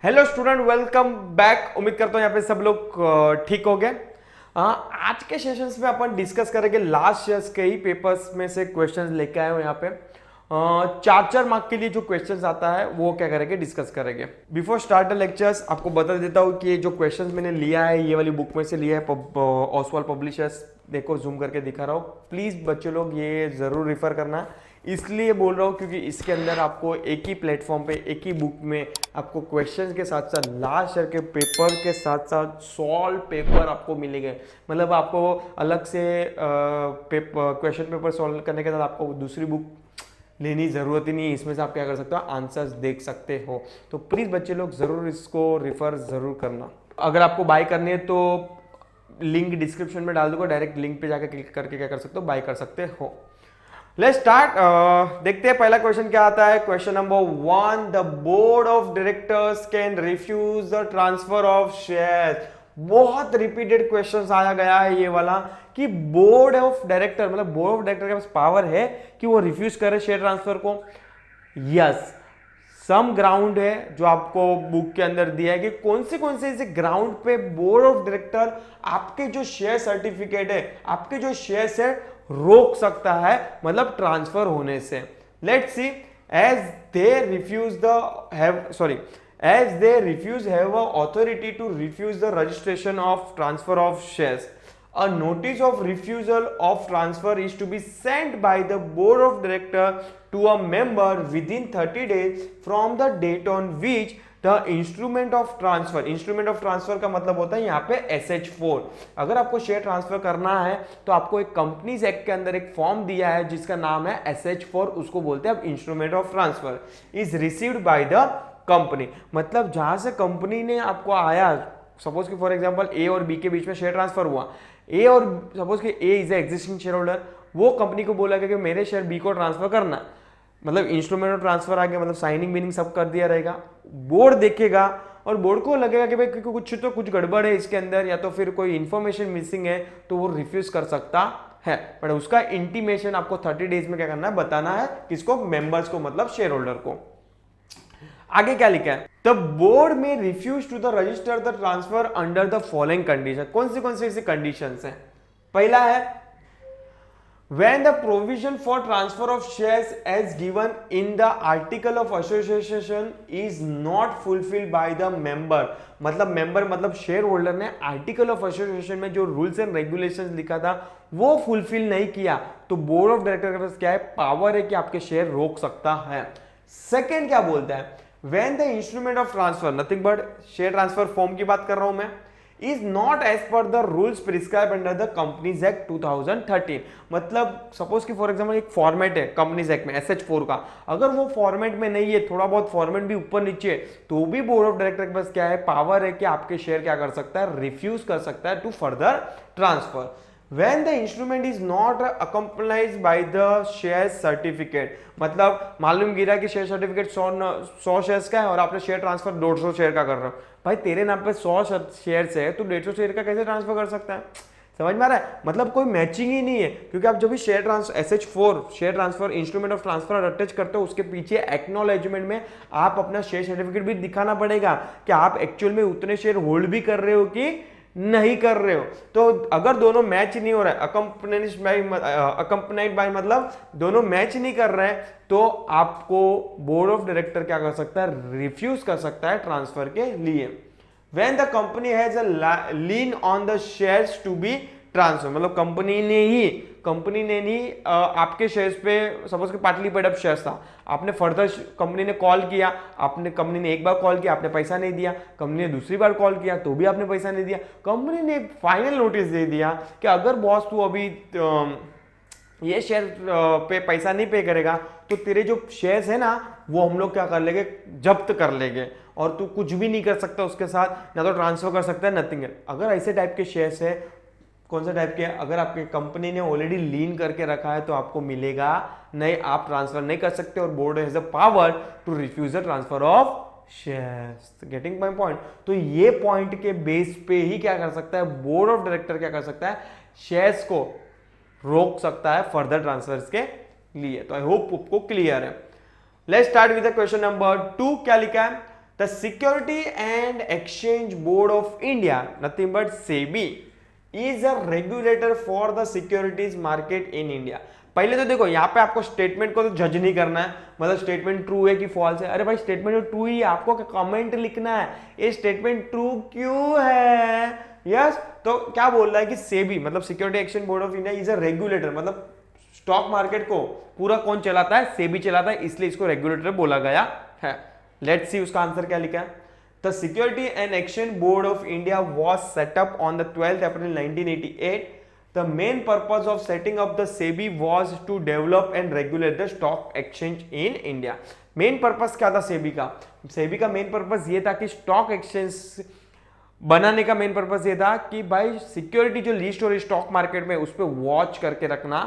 Hello student, welcome back. उम्मीद करता हूँ यहाँ पे सब लोग ठीक हो गए। आज के सेशंस में अपन डिस्कस करेंगे लास्ट ईयर्स के ही पेपर्स में से क्वेश्चंस लेके आए हो यहाँ पे। 4 मार्क के लिए जो क्वेश्चंस आता है वो क्या करेंगे, डिस्कस करेंगे। बिफोर स्टार्ट द लेक्चर्स आपको बता देता हूँ कि जो क्वेश्चंस मैंने लिया है ये वाली बुक में से लिया है, ओसवाल पब्लिशर्स। देखो जूम करके दिखा रहा हूँ, प्लीज बच्चे लोग ये जरूर रिफर करना। इसलिए बोल रहा हूँ क्योंकि इसके अंदर आपको एक ही प्लेटफॉर्म पे एक ही बुक में आपको क्वेश्चंस के साथ साथ लास्ट ईयर के पेपर के साथ साथ सॉल्व पेपर आपको मिलेंगे। मतलब आपको अलग से क्वेश्चन पेपर सॉल्व करने के बाद आपको दूसरी बुक लेनी ज़रूरत ही नहीं है। इसमें से आप क्या कर सकते हो, आंसर्स देख सकते हो। तो प्लीज़ बच्चे लोग ज़रूर इसको रिफर ज़रूर करना। अगर आपको बाय करनी है तो लिंक डिस्क्रिप्शन में डाल दूंगा, डायरेक्ट लिंक पे जाकर क्लिक करके क्या कर सकते हो, बाय कर सकते हो। Let's start. देखते हैं पहला क्वेश्चन क्या आता है। Question number 1, the board of directors can refuse the transfer of share. बहुत रिपीटेड क्वेश्चन आया गया है ये वाला कि बोर्ड ऑफ डायरेक्टर, मतलब बोर्ड ऑफ डायरेक्टर के पास पावर है कि वो रिफ्यूज करे शेयर ट्रांसफर को। यस, सम ग्राउंड है जो आपको बुक के अंदर दिया है कि कौन से ऐसे ग्राउंड पे बोर्ड ऑफ डायरेक्टर आपके जो शेयर सर्टिफिकेट है, आपके जो शेयर्स है रोक सकता है, मतलब ट्रांसफर होने से। Let's see, as they refuse have authority to refuse the registration of transfer of shares, a notice of refusal of transfer is to be sent by the board of director to a member within 30 days from the date on which the instrument of transfer का मतलब होता है यहाँ पे SH4। अगर आपको share transfer करना है तो आपको एक कंपनीज एक्ट के अंदर एक फॉर्म दिया है जिसका नाम है SH4, उसको बोलते हैं अब instrument of transfer is received by the company. मतलब जहां से कंपनी ने आपको आया, सपोज कि फॉर एग्जांपल ए और बी के बीच में शेयर ट्रांसफर हुआ, ए और सपोज कि ए इज एग्जिस्टिंग शेयर होल्डर, वो कंपनी को बोला गया कि मेरे शेयर बी को ट्रांसफर करना, मतलब इंस्ट्रूमेंट ऑफ ट्रांसफर आ गया, मतलब साइनिंग बीनिंग सब कर दिया रहेगा। बोर्ड देखेगा और बोर्ड को लगेगा कि भाई कुछ गड़बड़ है इसके अंदर, या तो फिर कोई इंफॉर्मेशन मिसिंग है, तो वो रिफ्यूज कर सकता है। बट उसका इंटीमेशन आपको 30 डेज में क्या करना है, बताना है। किसको? मेंबर्स को, मतलब शेयर होल्डर को। आगे क्या लिखा है, द बोर्ड में refuse to the register the transfer under the following condition. कौन सी ऐसी कंडीशंस हैं? पहला है when the provision for transfer of shares as given in the article of association is not fulfilled by the member। मतलब member मतलब share holder ने article of association में जो रूल्स एंड रेगुलेशंस लिखा था वो फुलफिल नहीं किया, तो बोर्ड ऑफ डायरेक्टर के पास क्या है, पावर है कि आपके शेयर रोक सकता है। सेकेंड क्या बोलता है, when the instrument of transfer, nothing but share transfer form की बात कर रहा हूं मैं, is not as per the rules prescribed under the Companies Act 2013। मतलब सपोज कि फॉर एग्जांपल एक फॉर्मेट है कंपनीज एक्ट में SH4 का, अगर वो फॉर्मेट में नहीं है, थोड़ा बहुत फॉर्मेट भी ऊपर नीचे, तो भी बोर्ड ऑफ डायरेक्टर के पास क्या है, पावर है कि आपके शेयर क्या कर सकता है, रिफ्यूज कर सकता है to further transfer. When the instrument is not accompanied by the share certificate, मतलब मालूम गिरा कि शेयर सर्टिफिकेट 100 शेयर्स का है और आपने शेयर ट्रांसफर 150 शेयर का कर रहे हो। भाई तेरे नाम पे 100 शेयर्स है, तो 150 शेयर का कैसे ट्रांसफर कर सकता है? समझ में आ रहा है? मतलब कोई मैचिंग ही नहीं है, क्योंकि आप जब भी share transfer SH4 share transfer instrument of transfer attach करते हो, उसके पीछे एक्नॉलेजमेंट में आप अपना शेयर सर्टिफिकेट भी दिखाना पड़ेगा कि आप एक्चुअल में उतने शेयर होल्ड भी कर रहे हो कि नहीं कर रहे हो। तो अगर दोनों मैच नहीं हो रहा है, अकम्पनाइड बाय मतलब दोनों मैच नहीं कर रहे हैं, तो आपको बोर्ड ऑफ डायरेक्टर क्या कर सकता है, रिफ्यूज कर सकता है ट्रांसफर के लिए। When the company has a lien on the shares to be transferred, मतलब कंपनी ने नहीं आपके शेयर्स पे, सपोज कि पार्टली पेड अप शेयर्स था, आपने फर्दर कंपनी ने कॉल किया, कंपनी ने एक बार कॉल किया, आपने पैसा नहीं दिया, कंपनी ने दूसरी बार कॉल किया तो भी आपने पैसा नहीं दिया, कंपनी ने एक फाइनल नोटिस दे दिया कि अगर बॉस तू अभी ये शेयर पे पैसा नहीं पे करेगा तो तेरे जो शेयर्स है ना वो हम लोग क्या कर लेंगे, जब्त कर लेंगे, और तू कुछ भी नहीं कर सकता उसके साथ, ना तो ट्रांसफर कर सकता है, नथिंग है। अगर ऐसे टाइप के शेयर्स है, कौन सा टाइप के, अगर आपकी कंपनी ने ऑलरेडी लीन करके रखा है तो आपको मिलेगा नहीं, आप ट्रांसफर नहीं कर सकते, और board has a power to refuse the transfer of shares. Getting my point? तो ये पॉइंट के बेस पे ही क्या कर सकता है, बोर्ड ऑफ डायरेक्टर क्या कर सकता है, शेयर्स को रोक सकता है फर्दर ट्रांसफर्स के लिए। तो आई होप आपको क्लियर है। Let's start with the question number 2। क्या लिखा है, the security and exchange board of India, nothing but SEBI, is a regulator for the securities market in India. पहले तो देखो यहाँ पे आपको स्टेटमेंट को तो जज नहीं करना है, मतलब स्टेटमेंट ट्रू है कि फॉल्स है। अरे भाई स्टेटमेंट तो ट्रू ही है, आपको कमेंट लिखना है ये स्टेटमेंट ट्रू क्यों है। यस तो क्या बोल रहा है कि सेबी मतलब security exchange board of India is a regulator, मतलब स्टॉक मार्केट को पूरा कौन चलाता है, सेबी चलाता है, इसलिए इसको रेगुलेटर बोला गया है। लेट्स सी उसका आंसर क्या लिखा है। The Security and Exchange Board of India was set up on the 12th April 1988. The main purpose of setting up the SEBI was to develop and regulate the stock exchange in India. Main purpose क्या था सेबी का? सेबी का main purpose ये था कि stock exchange बनाने का main purpose ये था कि भाई सिक्योरिटी जो लिस्ट हो रही स्टॉक मार्केट में उस पर वॉच करके रखना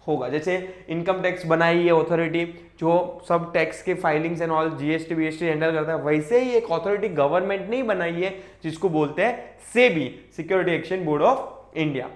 होगा। जैसे इनकम टैक्स बनाई है अथॉरिटी जो सब टैक्स के filings and all GST BST handle करता है, वैसे ही एक अथॉरिटी गवर्नमेंट ने ही बनाई है जिसको बोलते हैं SEBI, security exchange board of India.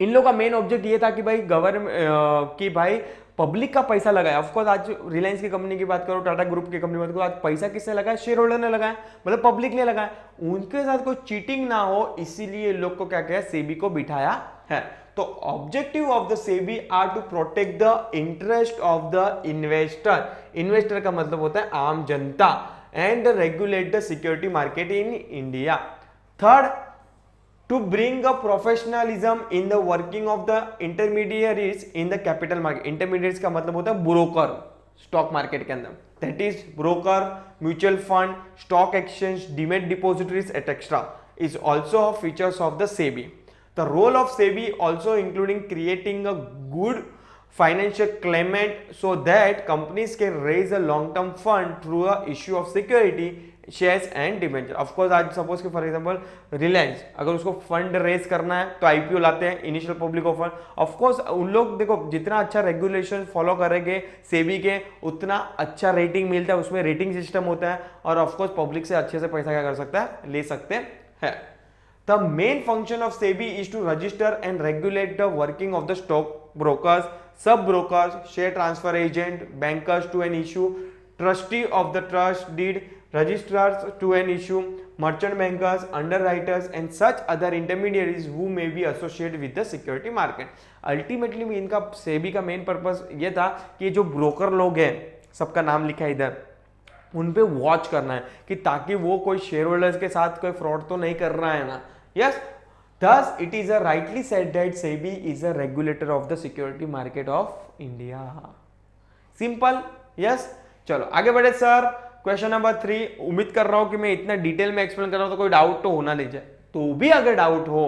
इन लोगों का मेन ऑब्जेक्ट ये था कि भाई भाई पब्लिक का पैसा लगाया। ऑफकोर्स आज रिलायंस की कंपनी की बात करो, टाटा ग्रुप की कंपनी की बात करो, आज पैसा किसने लगाया, शेयर होल्डर ने लगाया, मतलब पब्लिक ने लगाया। उनके साथ कोई चीटिंग ना हो इसीलिए लोग को क्या किया, सेबी को बिठाया है। तो objective of the SEBI are to protect the interest of the investor, investor का मतलब होता है आम जनता, and regulate the security market in India. Third, to bring a professionalism in the working of the intermediaries in the capital market. Intermediaries का मतलब होता है ब्रोकर स्टॉक मार्केट के अंदर, that is broker, mutual fund, stock exchange, demat depositories etc. is also a features of the SEBI. The role of SEBI also including creating a good financial climate so that companies can raise a long-term fund through a issue of security shares and debenture. Of course आज suppose कि for example Reliance अगर उसको fund raise करना है तो IPO लाते हैं, initial public offer. Of course उन लोग देखो जितना अच्छा रेगुलेशन फॉलो करेंगे सेबी के उतना अच्छा रेटिंग मिलता है, उसमें रेटिंग सिस्टम होता है और ऑफकोर्स पब्लिक से अच्छे से पैसा क्या कर सकता है, ले सकते हैं। The main function of SEBI is to register and regulate the working of the stock brokers, sub brokers, share transfer agent, bankers to an issue, trustee of the trust deed, registrars to an issue, merchant bankers, underwriters and such other intermediaries who may be associated with the security market. Ultimately में इनका सेबी का main purpose ये था कि जो broker लोग हैं, सबका नाम लिखा है इधर, उन पे वॉच करना है कि ताकि वो कोई शेयर होल्डर्स के साथ कोई फ्रॉड तो नहीं कर रहा है ना। Yes, thus it is a rightly said that SEBI is a regulator of the security market of India. Simple, yes. चलो आगे बढ़े सर। क्वेश्चन नंबर 3, उम्मीद कर रहा हूं कि मैं इतना डिटेल में एक्सप्लेन कर रहा हूं तो कोई डाउट तो होना नहीं चाहिए। तो भी अगर डाउट हो,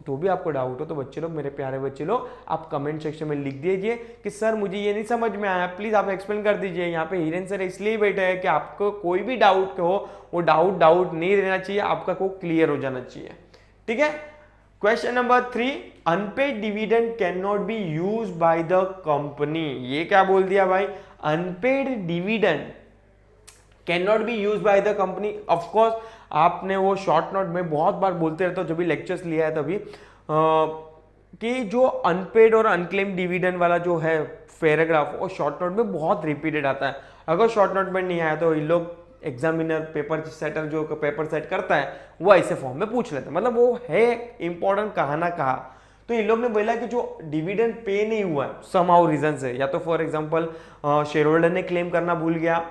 तो भी आपको डाउट हो तो बच्चे लोग, मेरे प्यारे बच्चे लोग, आप कमेंट सेक्शन में लिख दीजिए कि सर मुझे ये नहीं समझ में आया, प्लीज आप एक्सप्लेन कर दीजिए। यहाँ पे हिरेन सर इसलिए बैठे हैं कि आपको कोई भी डाउट हो वो डाउट नहीं रहना चाहिए, आपका को क्लियर हो जाना चाहिए। ठीक है। Question number 3, unpaid dividend can not be use by the company. ये क्या बोल दिया भाई, unpaid dividend can not be use by the company. Of course आपने वो शॉर्ट नोट में बहुत बार बोलते रहते हो, जब भी लेक्चर्स लिया है तभी कि जो अनपेड और अनक्लेम डिविडेंड वाला जो है पैराग्राफ वो शॉर्ट नोट में बहुत रिपीटेड आता है। अगर शॉर्ट नोट में नहीं आया तो इन लोग एग्जामिनर पेपर सेटर जो पेपर सेट करता है वो ऐसे फॉर्म में पूछ लेते हैं, मतलब वो है इंपॉर्टेंट कहा ना कहा। तो इन लोग ने बोला कि जो डिविडेंड पे नहीं हुआ है समहाउ रीजन से, या तो फॉर एग्जांपल शेयर होल्डर ने क्लेम करना भूल गया,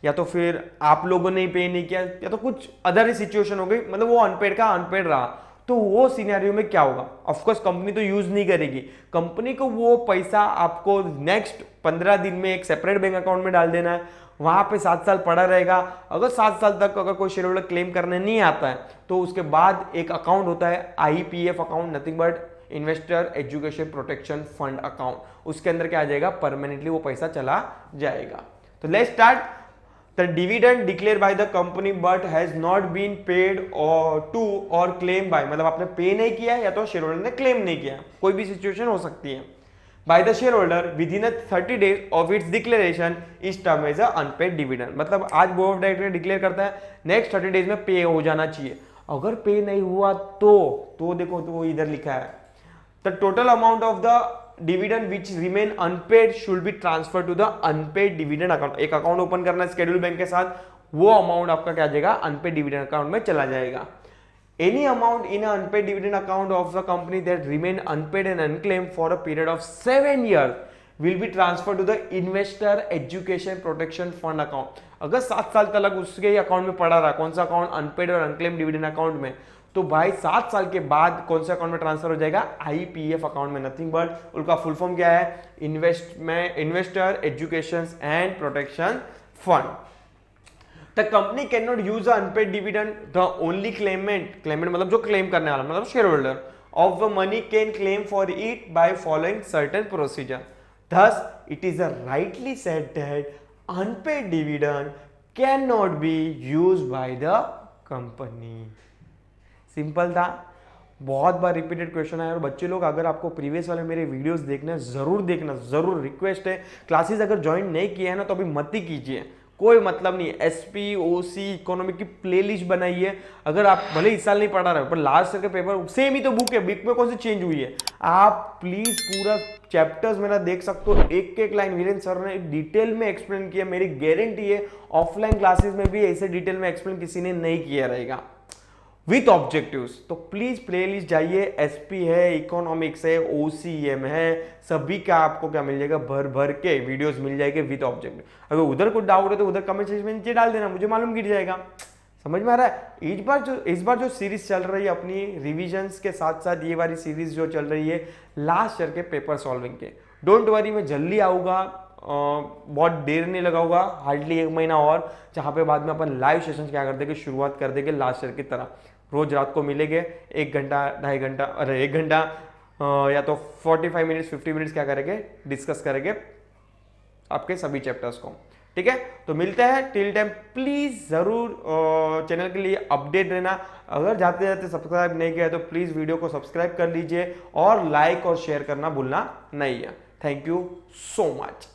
या तो फिर आप लोगों ने पे नहीं किया, या तो कुछ अदर सिचुएशन हो गई, मतलब वो अनपेड का अनपेड रहा, तो वो सिनेरियो में क्या होगा। ऑफकोर्स कंपनी तो यूज नहीं करेगी, कंपनी को वो पैसा आपको नेक्स्ट 15 दिन में एक सेपरेट बैंक अकाउंट में डाल देना है, वहां पे 7 साल पड़ा रहेगा। अगर 7 साल तक अगर कोई शेयर होल्डर क्लेम करने नहीं आता है तो उसके बाद एक अकाउंट होता है IPF account, nothing but investor education protection fund account, उसके अंदर क्या आ जाएगा, परमानेंटली वो पैसा चला जाएगा। तो let's start. The dividend declared by the company but has not been paid or to or claimed by, मतलब आपने पे नहीं किया या तो शेयर होल्डर ने क्लेम नहीं किया, कोई भी सिचुएशन हो सकती है। By the shareholder within a 30 days of its declaration is termed as a unpaid dividend, मतलब आज बोर्ड ऑफ डायरेक्टर डिक्लेयर करता है नेक्स्ट 30 डेज में पे हो जाना चाहिए। अगर पे नहीं हुआ तो देखो तो वो इधर लिखा है, the total amount of the dividend which remain unpaid should be transferred to the unpaid dividend account। एक अकाउंट ओपन करना है शेड्यूल बैंक के साथ, वो अमाउंट आपका क्या जाएगा, अनपेड डिविडेंड अकाउंट में चला जाएगा। Any amount in an unpaid dividend account of the company that remain unpaid and unclaimed for a period of 7 years will be transferred to the investor education protection fund account। अगर 7 साल तक उसके ही account में पड़ा रहा, कौन सा account, unpaid और अनक्लेम्ड डिविडेंड अकाउंट में, तो भाई 7 साल के बाद कौन से अकाउंट में ट्रांसफर हो जाएगा, आईपीएफ अकाउंट में। नथिंग बट उनका फुल फॉर्म क्या है, investor education and protection fund. The company cannot use the unpaid dividend. The only claimant मतलब जो claim करने वाला मतलब shareholder of the money can claim for it by following certain procedure. Thus, it is a rightly said that unpaid dividend cannot be used by the company. Simple था, बहुत बार repeated question है। और बच्चे लोग अगर आपको प्रीवियस वाले मेरे वीडियोस देखना है, जरूर रिक्वेस्ट है, क्लासेस अगर ज्वाइन नहीं किए हैं ना तो अभी मत ही कीजिए, कोई मतलब नहीं। एसपी ओसी इकोनॉमिक की प्लेलिस्ट बनाई है, अगर आप भले इस साल नहीं पढ़ा रहे हो पर लास्ट ईयर के पेपर सेम ही तो बुक है, बुक में कौन सी चेंज हुई है, आप प्लीज पूरा चैप्टर्स मेरा देख सकते हो, एक एक लाइन वीरेंद्र सर ने डिटेल में एक्सप्लेन किया। मेरी गारंटी है ऑफलाइन क्लासेस में भी ऐसे डिटेल में एक्सप्लेन किसी ने नहीं किया रहेगा विथ ऑब्जेक्टिव्स। तो प्लीज प्लेलिस्ट जाइए, एसपी है, इकोनॉमिक्स है, ओसीएम है, सभी का आपको क्या मिल जाएगा, भर भर के वीडियोस मिल जाएंगे विथ ऑब्जेक्टिव। अगर उधर कुछ डाउट है तो उधर कमेंट सेक्शन में नीचे डाल देना, मुझे मालूम गिर जाएगा। समझ में आ रहा है। इस बार जो सीरीज चल रही है अपनी रिविजन्स के साथ साथ ये वाली सीरीज जो चल रही है लास्ट ईयर के पेपर सॉल्विंग के, डोंट वरी मैं जल्दी आऊँगा, बहुत देर नहीं लगाऊंगा, हार्डली 1 महीना और, जहाँ पे बाद में अपन लाइव सेशन क्या कर देंगे, शुरुआत कर देंगे लास्ट ईयर की तरह। रोज रात को मिलेंगे 1 घंटा 2.5 घंटा, अरे 1 घंटा या तो 45 मिनट्स 50 मिनट्स क्या करेंगे, डिस्कस करेंगे आपके सभी चैप्टर्स को। ठीक है, तो मिलते हैं, टिल टाइम प्लीज जरूर चैनल के लिए अपडेट रहना। अगर जाते जाते सब्सक्राइब नहीं किया तो प्लीज वीडियो को सब्सक्राइब कर लीजिए और लाइक और शेयर करना भूलना नहीं है। Thank you so much.